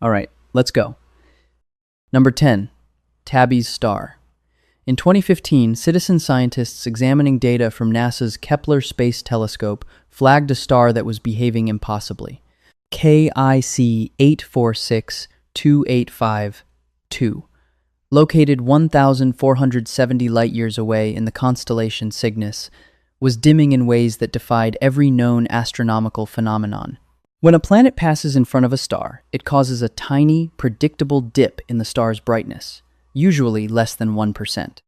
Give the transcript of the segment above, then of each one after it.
All right, let's go. Number 10, Tabby's star. In 2015, citizen scientists examining data from NASA's Kepler Space Telescope flagged a star that was behaving impossibly. KIC 846285-2, located 1,470 light-years away in the constellation Cygnus, was dimming in ways that defied every known astronomical phenomenon. When a planet passes in front of a star, it causes a tiny, predictable dip in the star's brightness, usually less than 1%.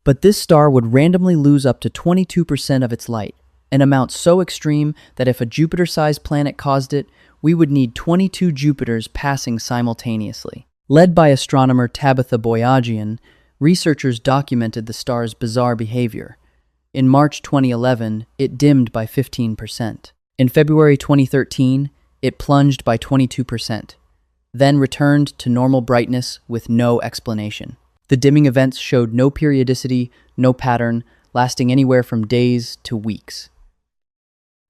But this star would randomly lose up to 22% of its light, an amount so extreme that if a Jupiter-sized planet caused it, we would need 22 Jupiters passing simultaneously. Led by astronomer Tabitha Boyajian, researchers documented the star's bizarre behavior. In March 2011, it dimmed by 15%. In February 2013, it plunged by 22%, then returned to normal brightness with no explanation. The dimming events showed no periodicity, no pattern, lasting anywhere from days to weeks.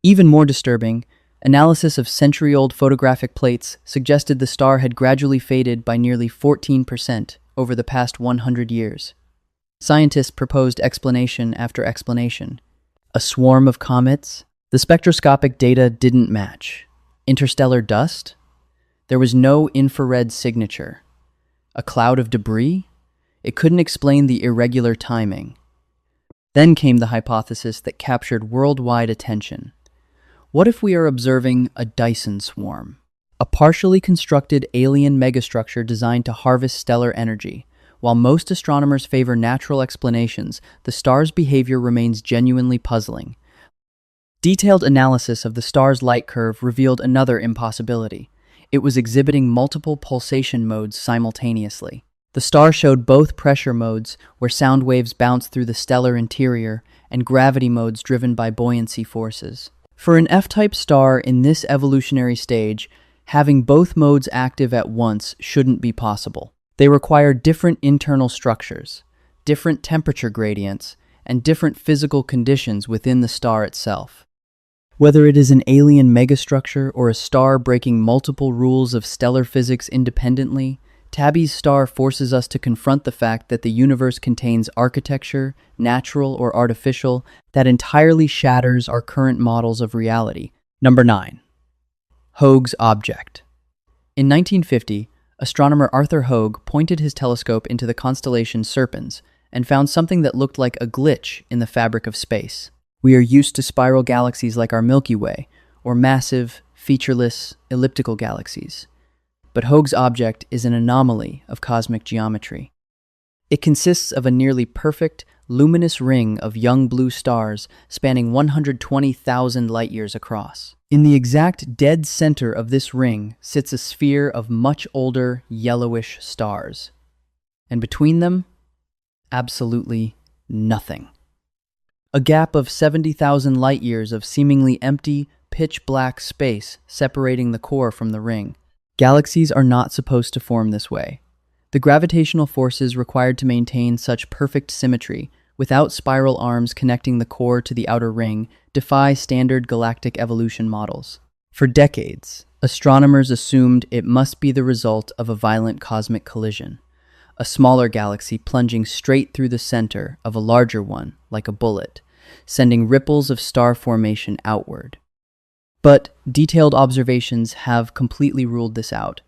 Even more disturbing, analysis of century-old photographic plates suggested the star had gradually faded by nearly 14% over the past 100 years. Scientists proposed explanation after explanation. A swarm of comets? The spectroscopic data didn't match. Interstellar dust? There was no infrared signature. A cloud of debris? It couldn't explain the irregular timing. Then came the hypothesis that captured worldwide attention. What if we are observing a Dyson swarm? A partially constructed alien megastructure designed to harvest stellar energy. While most astronomers favor natural explanations, the star's behavior remains genuinely puzzling. Detailed analysis of the star's light curve revealed another impossibility. It was exhibiting multiple pulsation modes simultaneously. The star showed both pressure modes, where sound waves bounce through the stellar interior, and gravity modes driven by buoyancy forces. For an F-type star in this evolutionary stage, having both modes active at once shouldn't be possible. They require different internal structures, different temperature gradients, and different physical conditions within the star itself. Whether it is an alien megastructure or a star breaking multiple rules of stellar physics independently, Tabby's star forces us to confront the fact that the universe contains architecture, natural or artificial, that entirely shatters our current models of reality. Number 9. Hoag's object. In 1950, astronomer Arthur Hoag pointed his telescope into the constellation Serpens and found something that looked like a glitch in the fabric of space. We are used to spiral galaxies like our Milky Way, or massive, featureless, elliptical galaxies. But Hoag's object is an anomaly of cosmic geometry. It consists of a nearly perfect, luminous ring of young blue stars spanning 120,000 light-years across. In the exact dead center of this ring sits a sphere of much older, yellowish stars. And between them, absolutely nothing. A gap of 70,000 light-years of seemingly empty, pitch-black space separating the core from the ring. Galaxies are not supposed to form this way. The gravitational forces required to maintain such perfect symmetry, without spiral arms connecting the core to the outer ring, defy standard galactic evolution models. For decades, astronomers assumed it must be the result of a violent cosmic collision, a smaller galaxy plunging straight through the center of a larger one, like a bullet, sending ripples of star formation outward. But detailed observations have completely ruled this out.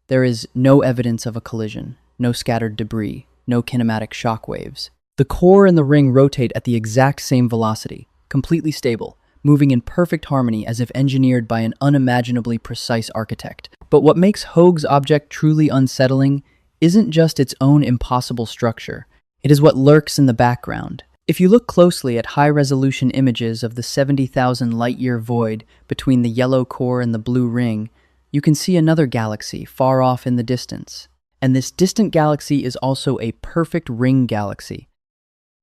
There is no evidence of a collision, no scattered debris, no kinematic shock waves. The core and the ring rotate at the exact same velocity, completely stable, moving in perfect harmony as if engineered by an unimaginably precise architect. But what makes Hoag's object truly unsettling isn't just its own impossible structure. It is what lurks in the background. If you look closely at high-resolution images of the 70,000 light-year void between the yellow core and the blue ring, you can see another galaxy far off in the distance. And this distant galaxy is also a perfect ring galaxy.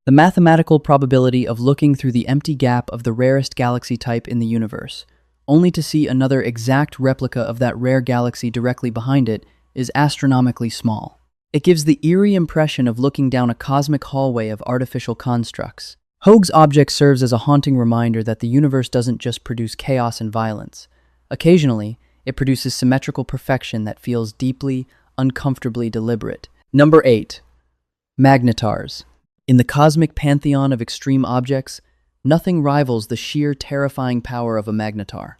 The mathematical probability of looking through the empty gap of the rarest galaxy type in the universe, only to see another exact replica of that rare galaxy directly behind it, is astronomically small. It gives the eerie impression of looking down a cosmic hallway of artificial constructs. Hoag's object serves as a haunting reminder that the universe doesn't just produce chaos and violence. Occasionally, It produces symmetrical perfection that feels deeply, uncomfortably deliberate. Number 8. Magnetars. In the cosmic pantheon of extreme objects, nothing rivals the sheer terrifying power of a magnetar.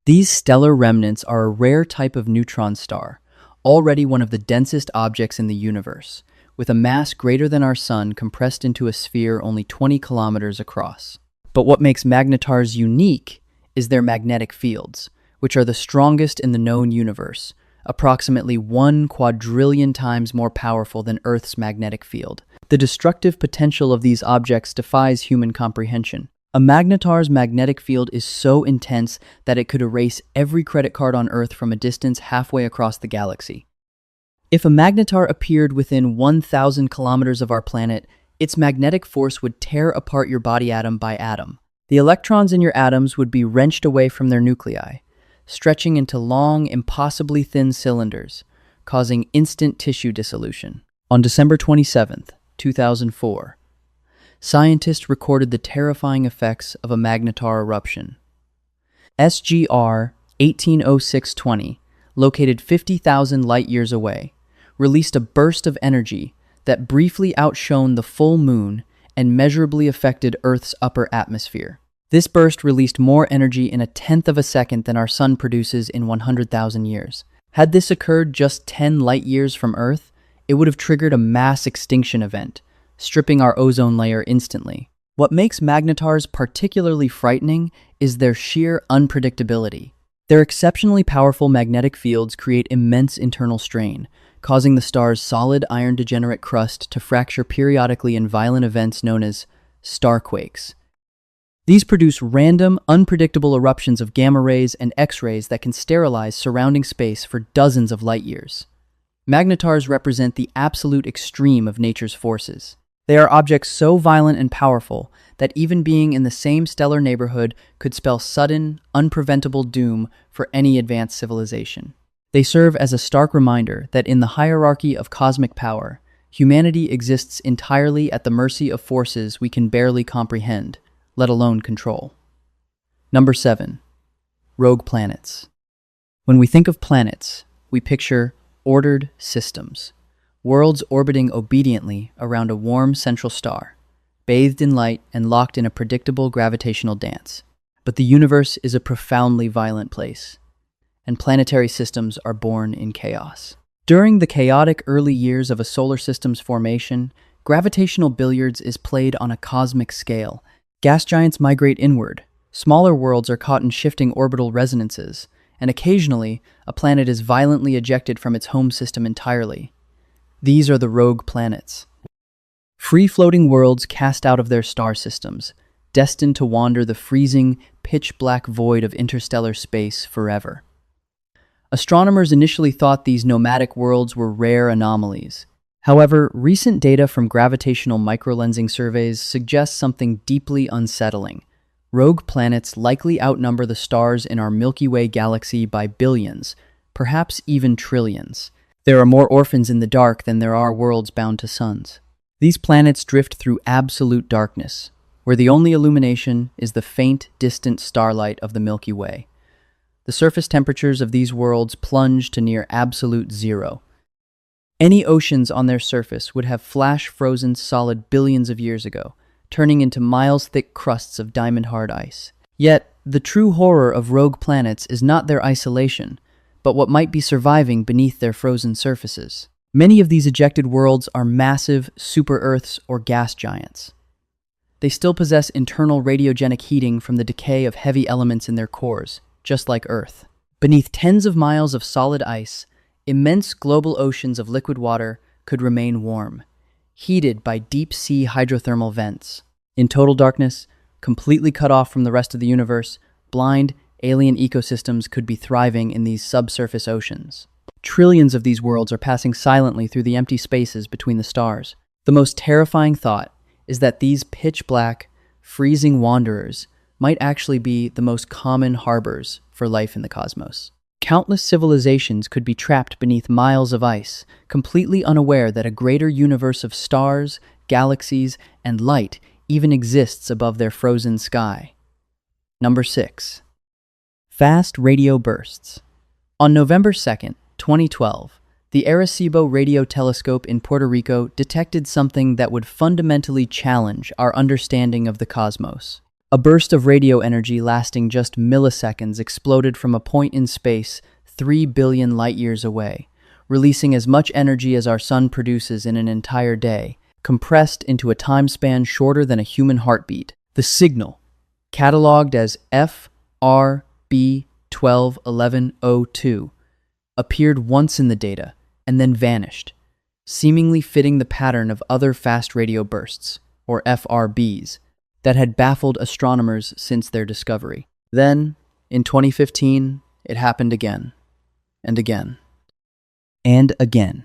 These stellar remnants are a rare type of neutron star, already one of the densest objects in the universe, with a mass greater than our Sun compressed into a sphere only 20 kilometers across. But what makes magnetars unique is their magnetic fields, which are the strongest in the known universe, approximately 1 quadrillion times more powerful than Earth's magnetic field. The destructive potential of these objects defies human comprehension. A magnetar's magnetic field is so intense that it could erase every credit card on Earth from a distance halfway across the galaxy. If a magnetar appeared within 1,000 kilometers of our planet, its magnetic force would tear apart your body atom by atom. The electrons in your atoms would be wrenched away from their nuclei, stretching into long, impossibly thin cylinders, causing instant tissue dissolution. On December 27, 2004, scientists recorded the terrifying effects of a magnetar eruption. SGR 180620, located 50,000 light-years away, released a burst of energy that briefly outshone the full moon and measurably affected Earth's upper atmosphere. This burst released more energy in a tenth of a second than our Sun produces in 100,000 years. Had this occurred just 10 light-years from Earth, it would have triggered a mass extinction event, stripping our ozone layer instantly. What makes magnetars particularly frightening is their sheer unpredictability. Their exceptionally powerful magnetic fields create immense internal strain, causing the star's solid iron-degenerate crust to fracture periodically in violent events known as starquakes. These produce random, unpredictable eruptions of gamma rays and X-rays that can sterilize surrounding space for dozens of light-years. Magnetars represent the absolute extreme of nature's forces. They are objects so violent and powerful that even being in the same stellar neighborhood could spell sudden, unpreventable doom for any advanced civilization. They serve as a stark reminder that in the hierarchy of cosmic power, humanity exists entirely at the mercy of forces we can barely comprehend, let alone control. Number 7. Rogue planets. When we think of planets, we picture ordered systems. Worlds orbiting obediently around a warm central star, bathed in light and locked in a predictable gravitational dance. But the universe is a profoundly violent place, and planetary systems are born in chaos. During the chaotic early years of a solar system's formation, gravitational billiards is played on a cosmic scale. Gas giants migrate inward, smaller worlds are caught in shifting orbital resonances, and occasionally, a planet is violently ejected from its home system entirely. These are the rogue planets. Free-floating worlds cast out of their star systems, destined to wander the freezing, pitch-black void of interstellar space forever. Astronomers initially thought these nomadic worlds were rare anomalies. However, recent data from gravitational microlensing surveys suggests something deeply unsettling. Rogue planets likely outnumber the stars in our Milky Way galaxy by billions, perhaps even trillions. There are more orphans in the dark than there are worlds bound to suns. These planets drift through absolute darkness, where the only illumination is the faint, distant starlight of the Milky Way. The surface temperatures of these worlds plunge to near absolute zero. Any oceans on their surface would have flash-frozen solid billions of years ago, turning into miles-thick crusts of diamond-hard ice. Yet, the true horror of rogue planets is not their isolation, but what might be surviving beneath their frozen surfaces. Many of these ejected worlds are massive super-Earths or gas giants. They still possess internal radiogenic heating from the decay of heavy elements in their cores, just like Earth. Beneath tens of miles of solid ice, immense global oceans of liquid water could remain warm, heated by deep-sea hydrothermal vents. In total darkness, completely cut off from the rest of the universe, blind, alien ecosystems could be thriving in these subsurface oceans. Trillions of these worlds are passing silently through the empty spaces between the stars. The most terrifying thought is that these pitch-black, freezing wanderers might actually be the most common harbors for life in the cosmos. Countless civilizations could be trapped beneath miles of ice, completely unaware that a greater universe of stars, galaxies, and light even exists above their frozen sky. Number 6. Fast radio bursts. On November 2nd, 2012, the Arecibo radio telescope in Puerto Rico detected something that would fundamentally challenge our understanding of the cosmos. A burst of radio energy lasting just milliseconds exploded from a point in space 3 billion light-years away, releasing as much energy as our sun produces in an entire day, compressed into a time span shorter than a human heartbeat. The signal, catalogued as FRB 121102, appeared once in the data and then vanished, seemingly fitting the pattern of other fast radio bursts, or FRBs, that had baffled astronomers since their discovery. Then, in 2015, it happened again, and again, and again.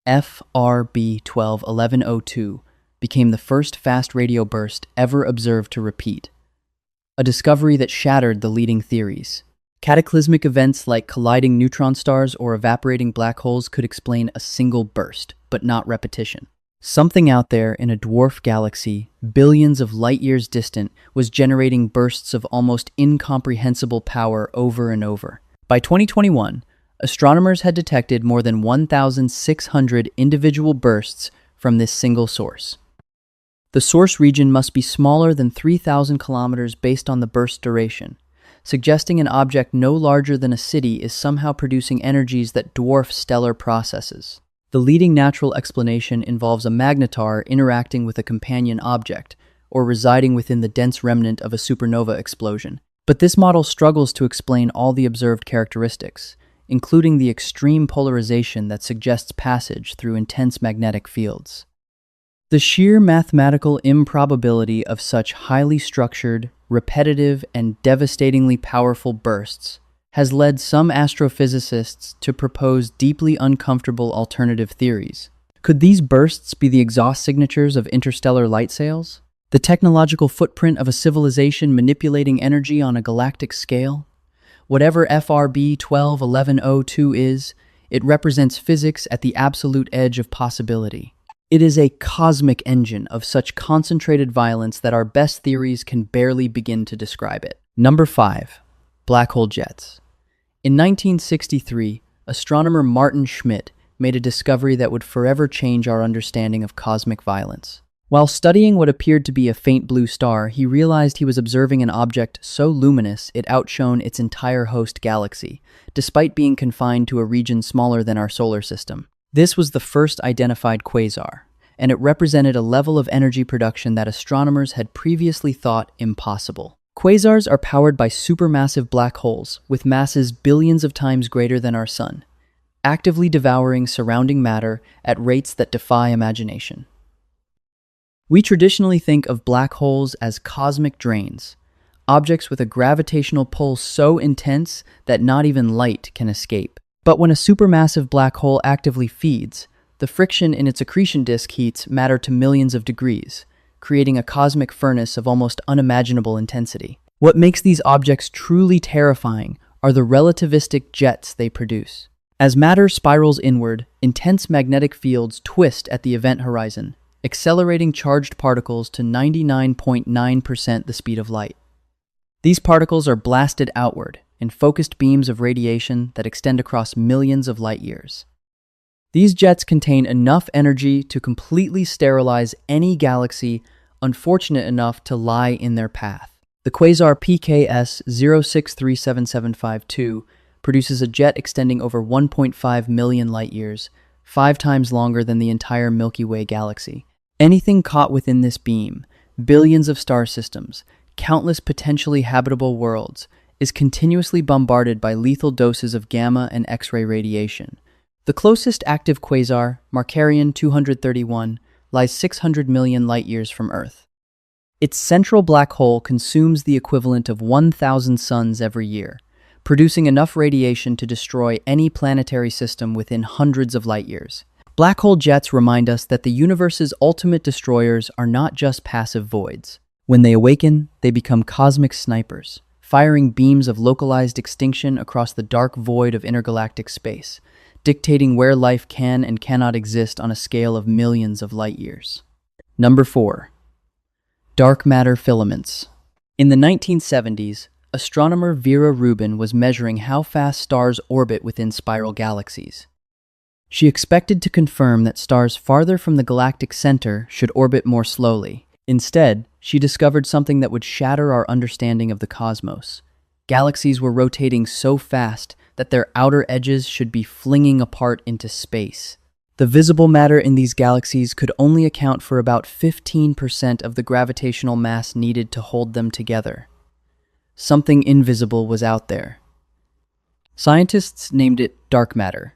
FRB 121102 became the first fast radio burst ever observed to repeat, a discovery that shattered the leading theories. Cataclysmic events like colliding neutron stars or evaporating black holes could explain a single burst, but not repetition. Something out there in a dwarf galaxy, billions of light-years distant, was generating bursts of almost incomprehensible power over and over. By 2021, astronomers had detected more than 1,600 individual bursts from this single source. The source region must be smaller than 3,000 kilometers based on the burst duration, suggesting an object no larger than a city is somehow producing energies that dwarf stellar processes. The leading natural explanation involves a magnetar interacting with a companion object, or residing within the dense remnant of a supernova explosion. But this model struggles to explain all the observed characteristics, including the extreme polarization that suggests passage through intense magnetic fields. The sheer mathematical improbability of such highly structured, repetitive, and devastatingly powerful bursts has led some astrophysicists to propose deeply uncomfortable alternative theories. Could these bursts be the exhaust signatures of interstellar light sails? The technological footprint of a civilization manipulating energy on a galactic scale? Whatever FRB 121102 is, it represents physics at the absolute edge of possibility. It is a cosmic engine of such concentrated violence that our best theories can barely begin to describe it. Number 5. Black hole jets. In 1963, astronomer Martin Schmidt made a discovery that would forever change our understanding of cosmic violence. While studying what appeared to be a faint blue star, he realized he was observing an object so luminous it outshone its entire host galaxy, despite being confined to a region smaller than our solar system. This was the first identified quasar, and it represented a level of energy production that astronomers had previously thought impossible. Quasars are powered by supermassive black holes with masses billions of times greater than our sun, actively devouring surrounding matter at rates that defy imagination. We traditionally think of black holes as cosmic drains, objects with a gravitational pull so intense that not even light can escape. But when a supermassive black hole actively feeds, the friction in its accretion disk heats matter to millions of degrees, creating a cosmic furnace of almost unimaginable intensity. What makes these objects truly terrifying are the relativistic jets they produce. As matter spirals inward, intense magnetic fields twist at the event horizon, accelerating charged particles to 99.9% the speed of light. These particles are blasted outward in focused beams of radiation that extend across millions of light years. These jets contain enough energy to completely sterilize any galaxy unfortunate enough to lie in their path. The quasar PKS 0637752 produces a jet extending over 1.5 million light years, 5 times longer than the entire Milky Way galaxy. Anything caught within this beam, billions of star systems, countless potentially habitable worlds, is continuously bombarded by lethal doses of gamma and X-ray radiation. The closest active quasar, Markarian 231, lies 600 million light-years from Earth. Its central black hole consumes the equivalent of 1,000 suns every year, producing enough radiation to destroy any planetary system within hundreds of light-years. Black hole jets remind us that the universe's ultimate destroyers are not just passive voids. When they awaken, they become cosmic snipers, firing beams of localized extinction across the dark void of intergalactic space, dictating where life can and cannot exist on a scale of millions of light-years. Number 4. Dark matter filaments. In the 1970s, astronomer Vera Rubin was measuring how fast stars orbit within spiral galaxies. She expected to confirm that stars farther from the galactic center should orbit more slowly. Instead, she discovered something that would shatter our understanding of the cosmos. Galaxies were rotating so fast that their outer edges should be flinging apart into space. The visible matter in these galaxies could only account for about 15% of the gravitational mass needed to hold them together. Something invisible was out there. Scientists named it dark matter,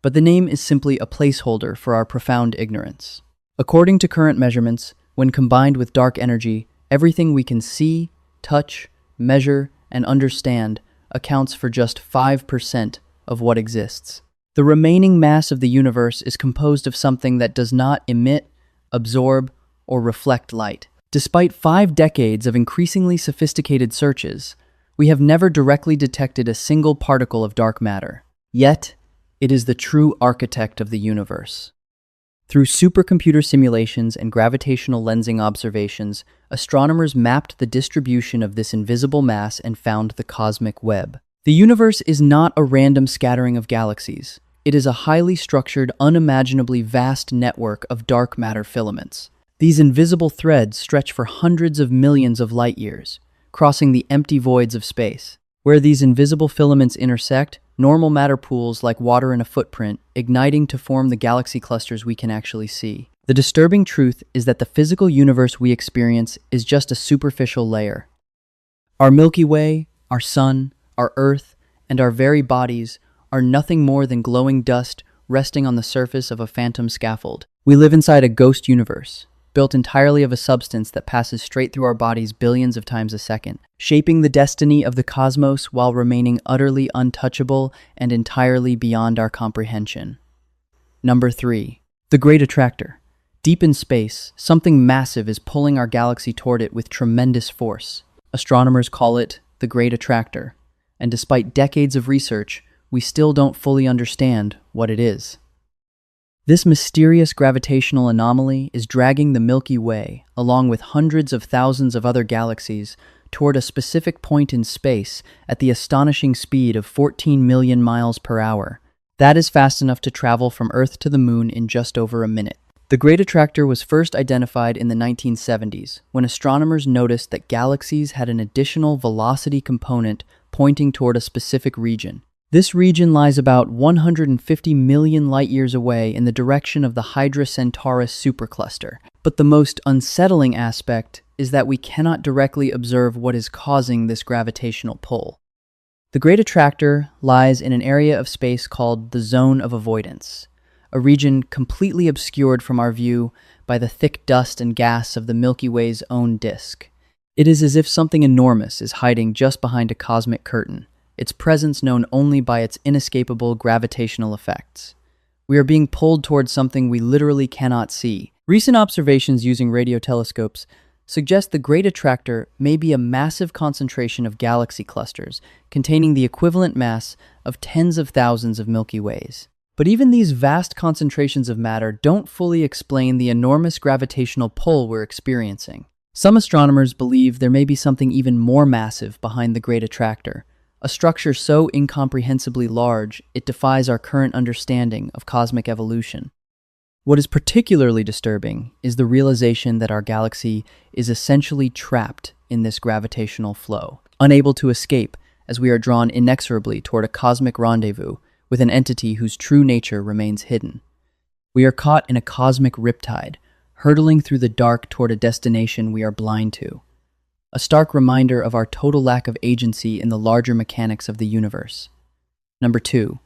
but the name is simply a placeholder for our profound ignorance. According to current measurements, when combined with dark energy, everything we can see, touch, measure, and understand accounts for just 5% of what exists. The remaining mass of the universe is composed of something that does not emit, absorb, or reflect light. Despite 5 decades of increasingly sophisticated searches, we have never directly detected a single particle of dark matter. Yet, it is the true architect of the universe. Through supercomputer simulations and gravitational lensing observations, astronomers mapped the distribution of this invisible mass and found the cosmic web. The universe is not a random scattering of galaxies. It is a highly structured, unimaginably vast network of dark matter filaments. These invisible threads stretch for hundreds of millions of light years, crossing the empty voids of space. Where these invisible filaments intersect, normal matter pools like water in a footprint, igniting to form the galaxy clusters we can actually see. The disturbing truth is that the physical universe we experience is just a superficial layer. Our Milky Way, our Sun, our Earth, and our very bodies are nothing more than glowing dust resting on the surface of a phantom scaffold. We live inside a ghost universe, built entirely of a substance that passes straight through our bodies billions of times a second, shaping the destiny of the cosmos while remaining utterly untouchable and entirely beyond our comprehension. Number 3. The Great Attractor. Deep in space, something massive is pulling our galaxy toward it with tremendous force. Astronomers call it the Great Attractor, and despite decades of research, we still don't fully understand what it is. This mysterious gravitational anomaly is dragging the Milky Way, along with hundreds of thousands of other galaxies, toward a specific point in space at the astonishing speed of 14 million miles per hour. That is fast enough to travel from Earth to the Moon in just over a minute. The Great Attractor was first identified in the 1970s, when astronomers noticed that galaxies had an additional velocity component pointing toward a specific region. This region lies about 150 million light-years away in the direction of the Hydra Centaurus supercluster. But the most unsettling aspect is that we cannot directly observe what is causing this gravitational pull. The Great Attractor lies in an area of space called the Zone of Avoidance, a region completely obscured from our view by the thick dust and gas of the Milky Way's own disk. It is as if something enormous is hiding just behind a cosmic curtain, its presence known only by its inescapable gravitational effects. We are being pulled towards something we literally cannot see. Recent observations using radio telescopes suggest the Great Attractor may be a massive concentration of galaxy clusters containing the equivalent mass of tens of thousands of Milky Ways. But even these vast concentrations of matter don't fully explain the enormous gravitational pull we're experiencing. Some astronomers believe there may be something even more massive behind the Great Attractor, a structure so incomprehensibly large it defies our current understanding of cosmic evolution. What is particularly disturbing is the realization that our galaxy is essentially trapped in this gravitational flow, unable to escape as we are drawn inexorably toward a cosmic rendezvous with an entity whose true nature remains hidden. We are caught in a cosmic riptide, hurtling through the dark toward a destination we are blind to. A stark reminder of our total lack of agency in the larger mechanics of the universe. Number 2.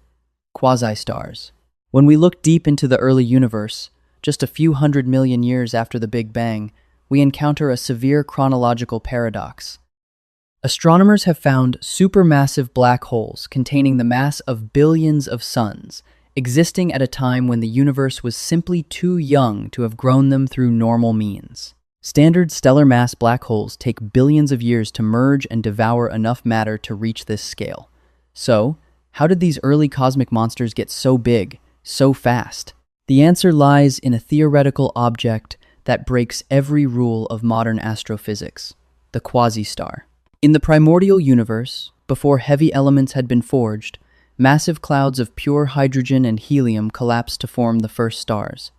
Quasi-stars. When we look deep into the early universe, just a few 100 million years after the Big Bang, we encounter a severe chronological paradox. Astronomers have found supermassive black holes containing the mass of billions of suns, existing at a time when the universe was simply too young to have grown them through normal means. Standard stellar mass black holes take billions of years to merge and devour enough matter to reach this scale. So, how did these early cosmic monsters get so big, so fast? The answer lies in a theoretical object that breaks every rule of modern astrophysics: the quasi-star. In the primordial universe, before heavy elements had been forged, massive clouds of pure hydrogen and helium collapsed to form the first stars.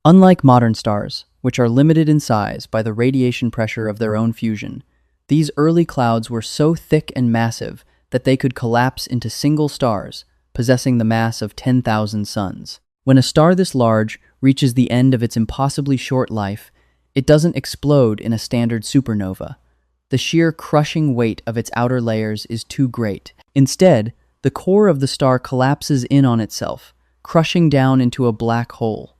Unlike modern stars, which are limited in size by the radiation pressure of their own fusion, these early clouds were so thick and massive that they could collapse into single stars, possessing the mass of 10,000 suns. When a star this large reaches the end of its impossibly short life, it doesn't explode in a standard supernova. The sheer crushing weight of its outer layers is too great. Instead, the core of the star collapses in on itself, crushing down into a black hole.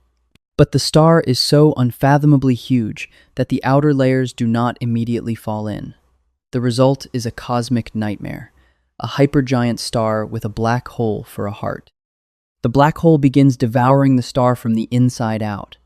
But the star is so unfathomably huge that the outer layers do not immediately fall in. The result is a cosmic nightmare, a hypergiant star with a black hole for a heart. The black hole begins devouring the star from the inside out.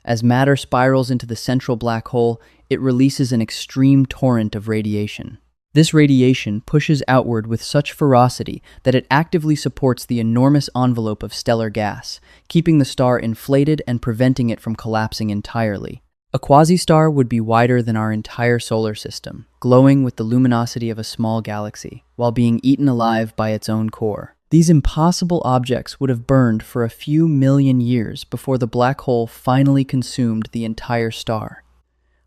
As matter spirals into the central black hole, it releases an extreme torrent of radiation. This radiation pushes outward with such ferocity that it actively supports the enormous envelope of stellar gas, keeping the star inflated and preventing it from collapsing entirely. A quasi-star would be wider than our entire solar system, glowing with the luminosity of a small galaxy, while being eaten alive by its own core. These impossible objects would have burned for a few million years before the black hole finally consumed the entire star,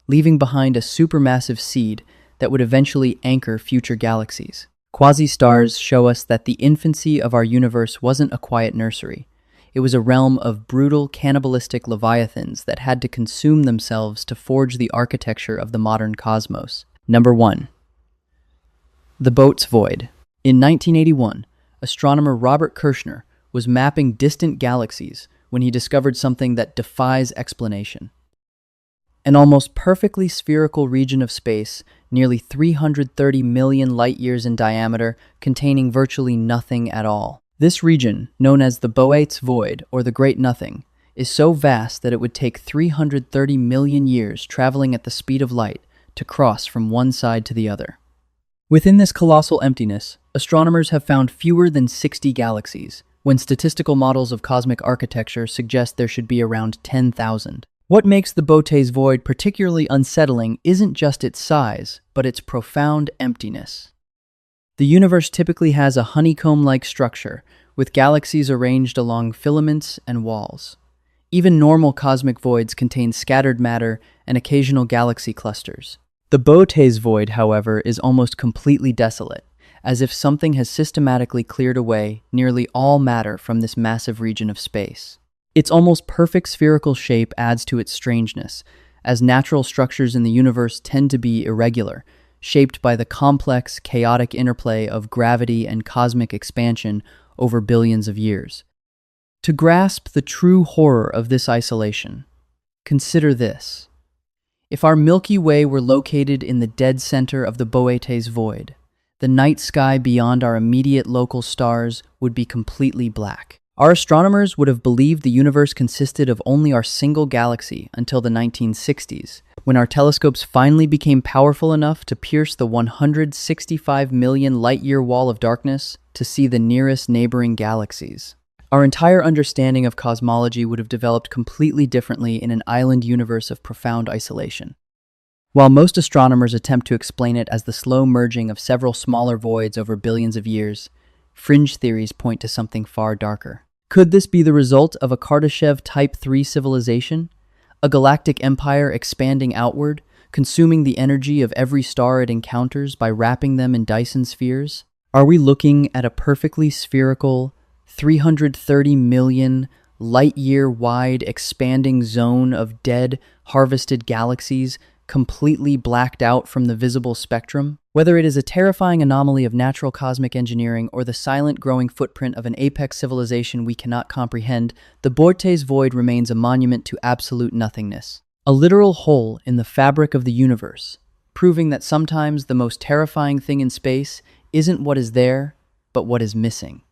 leaving behind a supermassive seed that would eventually anchor future galaxies. Quasi-stars show us that the infancy of our universe wasn't a quiet nursery. It was a realm of brutal, cannibalistic leviathans that had to consume themselves to forge the architecture of the modern cosmos. Number 1. The Boat's Void. In 1981, astronomer Robert Kirshner was mapping distant galaxies when he discovered something that defies explanation. An almost perfectly spherical region of space, nearly 330 million light-years in diameter, containing virtually nothing at all. This region, known as the Boat's Void, or the Great Nothing, is so vast that it would take 330 million years traveling at the speed of light to cross from one side to the other. Within this colossal emptiness, astronomers have found fewer than 60 galaxies, when statistical models of cosmic architecture suggest there should be around 10,000. What makes the Boat's Void particularly unsettling isn't just its size, but its profound emptiness. The universe typically has a honeycomb-like structure, with galaxies arranged along filaments and walls. Even normal cosmic voids contain scattered matter and occasional galaxy clusters. The Boat's Void, however, is almost completely desolate, as if something has systematically cleared away nearly all matter from this massive region of space. Its almost perfect spherical shape adds to its strangeness, as natural structures in the universe tend to be irregular, shaped by the complex, chaotic interplay of gravity and cosmic expansion over billions of years. To grasp the true horror of this isolation, consider this. If our Milky Way were located in the dead center of the Boat's Void, the night sky beyond our immediate local stars would be completely black. Our astronomers would have believed the universe consisted of only our single galaxy until the 1960s, when our telescopes finally became powerful enough to pierce the 165 million light-year wall of darkness to see the nearest neighboring galaxies. Our entire understanding of cosmology would have developed completely differently in an island universe of profound isolation. While most astronomers attempt to explain it as the slow merging of several smaller voids over billions of years, fringe theories point to something far darker. Could this be the result of a Kardashev Type 3 civilization? A galactic empire expanding outward, consuming the energy of every star it encounters by wrapping them in Dyson spheres? Are we looking at a perfectly spherical, 330 million light-year wide expanding zone of dead, harvested galaxies completely blacked out from the visible spectrum? Whether it is a terrifying anomaly of natural cosmic engineering or the silent growing footprint of an apex civilization we cannot comprehend, the Boat's Void remains a monument to absolute nothingness. A literal hole in the fabric of the universe, proving that sometimes the most terrifying thing in space isn't what is there, but what is missing.